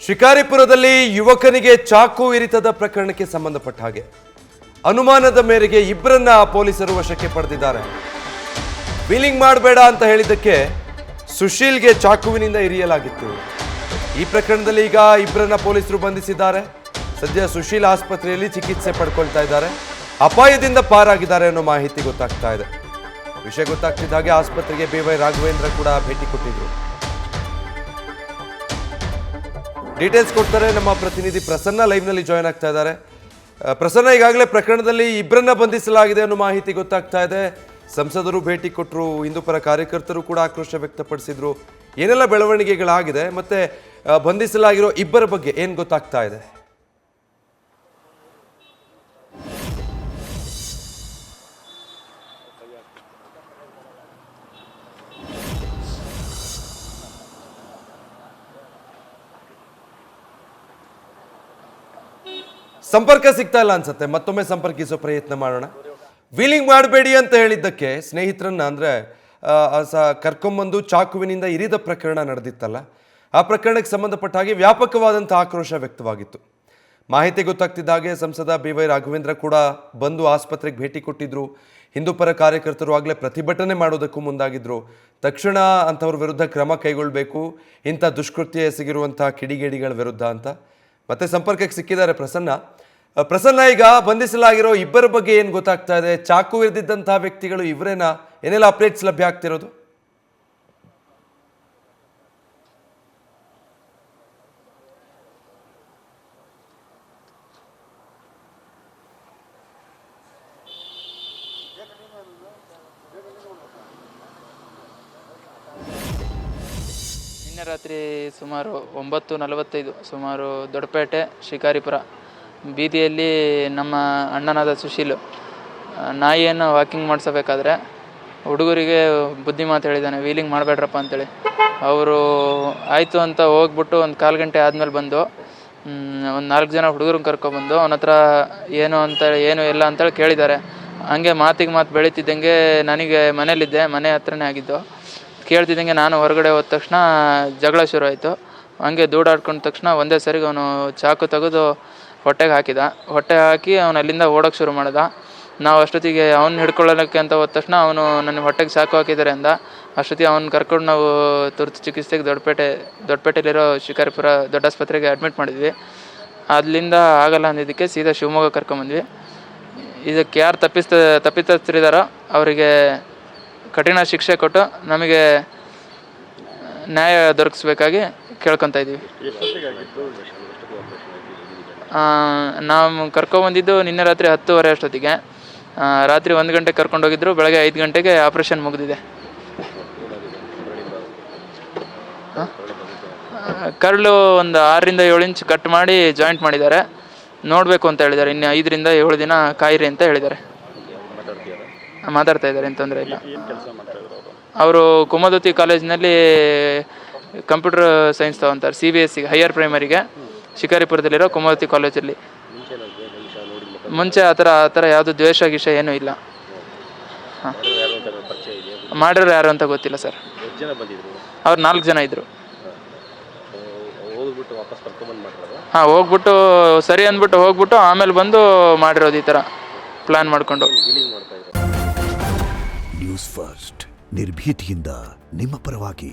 ಶಿಕಾರಿಪುರದಲ್ಲಿ ಯುವಕನಿಗೆ ಚಾಕು ಇರಿತದ ಪ್ರಕರಣಕ್ಕೆ ಸಂಬಂಧಪಟ್ಟ ಹಾಗೆ ಅನುಮಾನದ ಮೇರೆಗೆ ಇಬ್ಬರನ್ನ ಪೊಲೀಸರು ವಶಕ್ಕೆ ಪಡೆದಿದ್ದಾರೆ. ವೀಲಿಂಗ್ ಮಾಡಬೇಡ ಅಂತ ಹೇಳಿದ್ದಕ್ಕೆ ಸುಶೀಲ್ಗೆ ಚಾಕುವಿನಿಂದ ಇರಿಯಲಾಗಿತ್ತು. ಈ ಪ್ರಕರಣದಲ್ಲಿ ಈಗ ಇಬ್ಬರನ್ನ ಪೊಲೀಸರು ಬಂಧಿಸಿದ್ದಾರೆ. ಸದ್ಯ ಸುಶೀಲ್ ಆಸ್ಪತ್ರೆಯಲ್ಲಿ ಚಿಕಿತ್ಸೆ ಪಡ್ಕೊಳ್ತಾ ಇದ್ದಾರೆ. ಅಪಾಯದಿಂದ ಪಾರಾಗಿದ್ದಾರೆ ಅನ್ನೋ ಮಾಹಿತಿ ಗೊತ್ತಾಗ್ತಾ ಇದೆ. ವಿಷಯ ಗೊತ್ತಾಗ್ತಿದ್ದ ಹಾಗೆ ಆಸ್ಪತ್ರೆಗೆ BY ರಾಘವೇಂದ್ರ ಕೂಡ ಭೇಟಿ ಕೊಟ್ಟಿದ್ರು. ಡೀಟೇಲ್ಸ್ ಕೊಡ್ತಾರೆ ನಮ್ಮ ಪ್ರತಿನಿಧಿ ಪ್ರಸನ್ನ, ಲೈವ್ನಲ್ಲಿ ಜಾಯ್ನ್ ಆಗ್ತಾ ಇದ್ದಾರೆ. ಪ್ರಸನ್ನ, ಈಗಾಗಲೇ ಪ್ರಕರಣದಲ್ಲಿ ಇಬ್ಬರನ್ನ ಬಂಧಿಸಲಾಗಿದೆ ಅನ್ನೋ ಮಾಹಿತಿ ಗೊತ್ತಾಗ್ತಾ ಇದೆ. ಸಂಸದರು ಭೇಟಿ ಕೊಟ್ಟರು, ಹಿಂದೂಪರ ಕಾರ್ಯಕರ್ತರು ಕೂಡ ಆಕ್ರೋಶ ವ್ಯಕ್ತಪಡಿಸಿದ್ರು. ಏನೆಲ್ಲ ಬೆಳವಣಿಗೆಗಳಾಗಿದೆ ಮತ್ತೆ ಬಂಧಿಸಲಾಗಿರೋ ಇಬ್ಬರ ಬಗ್ಗೆ ಏನು ಗೊತ್ತಾಗ್ತಾ ಇದೆ? ಸಂಪರ್ಕ ಸಿಗ್ತಾ ಇಲ್ಲ ಅನ್ಸುತ್ತೆ, ಮತ್ತೊಮ್ಮೆ ಸಂಪರ್ಕಿಸೋ ಪ್ರಯತ್ನ ಮಾಡೋಣ. ವೀಲಿಂಗ್ ಮಾಡಬೇಡಿ ಅಂತ ಹೇಳಿದ್ದಕ್ಕೆ ಸ್ನೇಹಿತರನ್ನ ಅಂದರೆ ಕರ್ಕೊಂಬಂದು ಚಾಕುವಿನಿಂದ ಇರಿದ ಪ್ರಕರಣ ನಡೆದಿತ್ತಲ್ಲ, ಆ ಪ್ರಕರಣಕ್ಕೆ ಸಂಬಂಧಪಟ್ಟ ಹಾಗೆ ವ್ಯಾಪಕವಾದಂಥ ಆಕ್ರೋಶ ವ್ಯಕ್ತವಾಗಿತ್ತು. ಮಾಹಿತಿ ಗೊತ್ತಾಗ್ತಿದ್ದ ಹಾಗೆ ಸಂಸದ BY ರಾಘವೇಂದ್ರ ಕೂಡ ಬಂದು ಆಸ್ಪತ್ರೆಗೆ ಭೇಟಿ ಕೊಟ್ಟಿದ್ರು. ಹಿಂದೂಪರ ಕಾರ್ಯಕರ್ತರು ಆಗಲೇ ಪ್ರತಿಭಟನೆ ಮಾಡೋದಕ್ಕೂ ಮುಂದಾಗಿದ್ರು. ತಕ್ಷಣ ಅಂಥವ್ರ ವಿರುದ್ಧ ಕ್ರಮ ಕೈಗೊಳ್ಳಬೇಕು, ಇಂಥ ದುಷ್ಕೃತ್ಯ ಎಸಗಿರುವಂಥ ಕಿಡಿಗೇಡಿಗಳ ವಿರುದ್ಧ ಅಂತ. ಮತ್ತೆ ಸಂಪರ್ಕಕ್ಕೆ ಸಿಕ್ಕಿದ್ದಾರೆ ಪ್ರಸನ್ನ, ಈಗ ಬಂಧಿಸಲಾಗಿರೋ ಇಬ್ಬರ ಬಗ್ಗೆ ಏನು ಗೊತ್ತಾಗ್ತಾ ಇದೆ? ಚಾಕು ಇರಿದಿದ್ದಂತಹ ವ್ಯಕ್ತಿಗಳು ಇವರೇನಾ? ಏನೆಲ್ಲ ಅಪ್ಡೇಟ್ಸ್ ಲಭ್ಯ ಆಗ್ತಿರೋದು? ನಿನ್ನೆ ರಾತ್ರಿ ಸುಮಾರು 9:45 ಸುಮಾರು ದೊಡ್ಡಪೇಟೆ ಶಿಕಾರಿಪುರ ಬೀದಿಯಲ್ಲಿ ನಮ್ಮ ಅಣ್ಣನಾದ ಸುಶೀಲ್ ನಾಯಿಯನ್ನು ವಾಕಿಂಗ್ ಮಾಡಿಸಬೇಕಾದ್ರೆ ಹುಡುಗರಿಗೆ ಬುದ್ಧಿ ಮಾತು ಹೇಳಿದ್ದಾನೆ, ವೀಲಿಂಗ್ ಮಾಡಬೇಡ್ರಪ್ಪ ಅಂತೇಳಿ. ಅವರು ಆಯಿತು ಅಂತ ಹೋಗ್ಬಿಟ್ಟು ಒಂದು 1/4 ಗಂಟೆ ಆದಮೇಲೆ ಬಂದು ಒಂದು 4 ಜನ ಹುಡುಗರನ್ನ ಕರ್ಕೊಬಂದು ಅವನ ಹತ್ರ ಏನು ಇಲ್ಲ ಅಂತೇಳಿ ಕೇಳಿದ್ದಾರೆ. ಹಂಗೆ ಮಾತಿಗೆ ಮಾತು ಬೆಳೀತಿದ್ದಂಗೆ ನನಗೆ ಮನೇಲಿದ್ದೆ, ಮನೆ ಹತ್ರನೇ ಆಗಿದ್ದು. ಕೇಳ್ತಿದ್ದಂಗೆ ನಾನು ಹೊರಗಡೆ ಹೋದ ತಕ್ಷಣ ಜಗಳ ಶುರು ಆಯಿತು. ಹಂಗೆ ದೂಡಾಡ್ಕೊಂಡ ತಕ್ಷಣ ಒಂದೇ ಸರಿಗೆ ಅವನು ಚಾಕು ತೆಗೆದು ಹೊಟ್ಟೆಗೆ ಹಾಕಿ ಅವನು ಅಲ್ಲಿಂದ ಓಡೋಕ್ಕೆ ಶುರು ಮಾಡ್ದ. ನಾವು ಅಷ್ಟೊತ್ತಿಗೆ ಅವ್ನು ಹಿಡ್ಕೊಳ್ಳೋಕ್ಕೆ ಅಂತ ಹೋದ ತಕ್ಷಣ ಅವನು ನನ್ನ ಹೊಟ್ಟೆಗೆ ಚಾಕು ಹಾಕಿದ್ದಾರೆ ಅಂದ. ಅಷ್ಟೊತ್ತಿಗೆ ಅವ್ನು ಕರ್ಕೊಂಡು ನಾವು ತುರ್ತು ಚಿಕಿತ್ಸೆಗೆ ದೊಡ್ಡಪೇಟೆಯಲ್ಲಿರೋ ಶಿಕಾರಿಪುರ ದೊಡ್ಡ ಆಸ್ಪತ್ರೆಗೆ ಅಡ್ಮಿಟ್ ಮಾಡಿದ್ವಿ. ಅಲ್ಲಿಂದ ಆಗಲ್ಲ ಅಂದಿದ್ದಕ್ಕೆ ಸೀದಾ ಶಿವಮೊಗ್ಗ ಕರ್ಕೊಂಬಂದ್ವಿ. ಇದಕ್ಕೆ ಯಾರು ತಪ್ಪಿತಸ್ಥರಿದ್ದಾರೋ ಅವರಿಗೆ ಕಠಿಣ ಶಿಕ್ಷೆ ಕೊಟ್ಟು ನಮಗೆ ನ್ಯಾಯ ದೊರಕಿಸ್ಬೇಕಾಗಿ ಕೇಳ್ಕೊತಾ ಇದ್ದೀವಿ. ನಾವು ಕರ್ಕೊಬಂದಿದ್ದು ನಿನ್ನೆ ರಾತ್ರಿ 10:30 ಅಷ್ಟೊತ್ತಿಗೆ. ರಾತ್ರಿ 1 ಗಂಟೆಗೆ ಕರ್ಕೊಂಡೋಗಿದ್ರು, ಬೆಳಗ್ಗೆ 5 ಗಂಟೆಗೆ ಆಪ್ರೇಷನ್ ಮುಗಿದಿದೆ. ಕರಳು ಒಂದು 6ರಿಂದ 7 ಇಂಚ್ ಕಟ್ ಮಾಡಿ ಜಾಯಿಂಟ್ ಮಾಡಿದ್ದಾರೆ. ನೋಡಬೇಕು ಅಂತ ಹೇಳಿದ್ದಾರೆ. ಇನ್ನು 5ರಿಂದ 7 ದಿನ ಕಾಯಿರಿ ಅಂತ ಹೇಳಿದ್ದಾರೆ. ಮಾತಾಡ್ತಾ ಇದ್ದಾರೆ, ಏನು ತೊಂದರೆ ಇಲ್ಲ. ಅವರು ಕುಮದುತಿ ಕಾಲೇಜಿನಲ್ಲಿ ಕಂಪ್ಯೂಟರ್ ಸೈನ್ಸ್ ತಗೊಂತಾರೆ, CBSE ಹೈಯರ್ ಪ್ರೈಮರಿಗೆ ಶಿಕಾರಿಪುರದಲ್ಲಿರೋ ಕುಮದುತಿ ಕಾಲೇಜಲ್ಲಿ. ಮುಂಚೆ ಆ ಥರ ಯಾವುದು ದ್ವೇಷ ಗೀಷ ಏನೂ ಇಲ್ಲ. ಹಾಂ, ಮಾಡಿರೋರು ಯಾರು ಅಂತ ಗೊತ್ತಿಲ್ಲ ಸರ್. ಅವ್ರು 4 ಜನ ಇದ್ದರು. ಹಾಂ, ಹೋಗ್ಬಿಟ್ಟು ಸರಿ ಅಂದ್ಬಿಟ್ಟು ಹೋಗ್ಬಿಟ್ಟು ಆಮೇಲೆ ಬಂದು ಮಾಡಿರೋದು ಈ ಥರ ಪ್ಲ್ಯಾನ್ ಮಾಡಿಕೊಂಡು. ನ್ಯೂಸ್ ಫಸ್ಟ್ ನಿರ್ಭೀತಿಯಿಂದ ನಿಮ್ಮ ಪರವಾಗಿ.